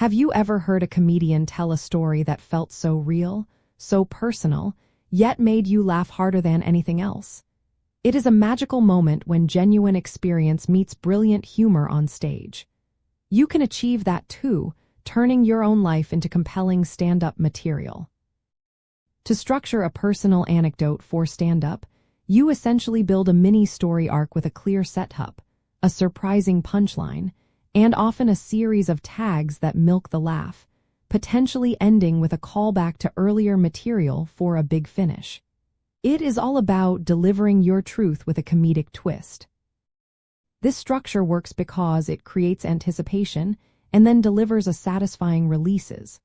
Have you ever heard a comedian tell a story that felt so real, so personal, yet made you laugh harder than anything else? It is a magical moment when genuine experience meets brilliant humor on stage. You can achieve that too, turning your own life into compelling stand-up material. To structure a personal anecdote for stand-up, you essentially build a mini story arc with a clear setup, a surprising punchline, and often a series of tags that milk the laugh, potentially ending with a callback to earlier material for a big finish. It is all about delivering your truth with a comedic twist. This structure works because it creates anticipation and then delivers a satisfying releases.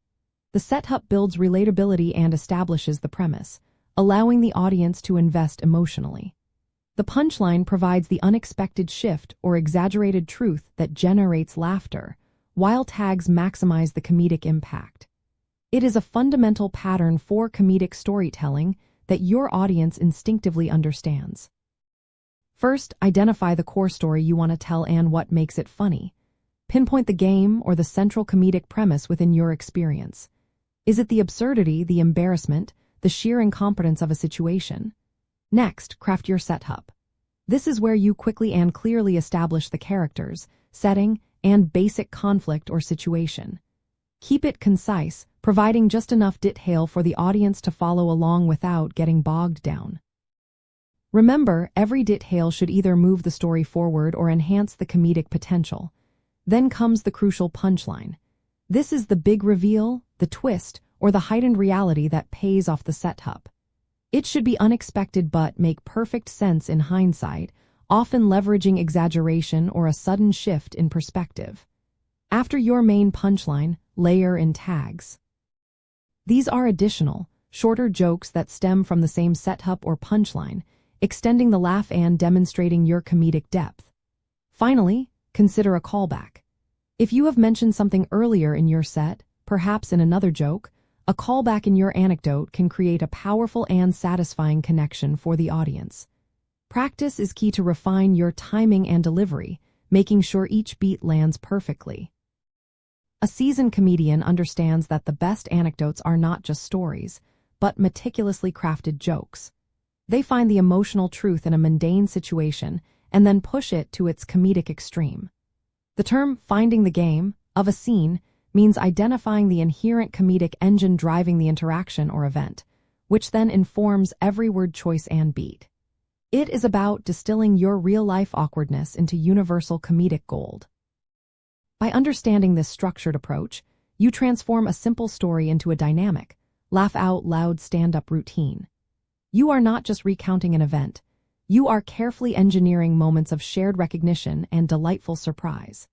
The setup builds relatability and establishes the premise, allowing the audience to invest emotionally. The punchline provides the unexpected shift or exaggerated truth that generates laughter, while tags maximize the comedic impact. It is a fundamental pattern for comedic storytelling that your audience instinctively understands. First, identify the core story you want to tell and what makes it funny. Pinpoint the game or the central comedic premise within your experience. Is it the absurdity, the embarrassment, the sheer incompetence of a situation? Next, craft your setup. This is where you quickly and clearly establish the characters, setting, and basic conflict or situation. Keep it concise, providing just enough detail for the audience to follow along without getting bogged down. Remember, every detail should either move the story forward or enhance the comedic potential. Then comes the crucial punchline. This is the big reveal, the twist, or the heightened reality that pays off the setup. It should be unexpected but make perfect sense in hindsight, often leveraging exaggeration or a sudden shift in perspective. After your main punchline, layer in tags. These are additional, shorter jokes that stem from the same setup or punchline, extending the laugh and demonstrating your comedic depth. Finally, consider a callback. If you have mentioned something earlier in your set, perhaps in another joke, a callback in your anecdote can create a powerful and satisfying connection for the audience. Practice is key to refine your timing and delivery, making sure each beat lands perfectly. A seasoned comedian understands that the best anecdotes are not just stories, but meticulously crafted jokes. They find the emotional truth in a mundane situation and then push it to its comedic extreme. The term "finding the game" of a scene means identifying the inherent comedic engine driving the interaction or event, which then informs every word choice and beat. It is about distilling your real-life awkwardness into universal comedic gold. By understanding this structured approach, you transform a simple story into a dynamic, laugh-out-loud stand-up routine. You are not just recounting an event. You are carefully engineering moments of shared recognition and delightful surprise.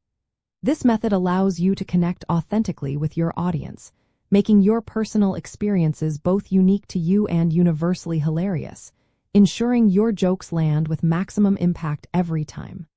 This method allows you to connect authentically with your audience, making your personal experiences both unique to you and universally hilarious, ensuring your jokes land with maximum impact every time.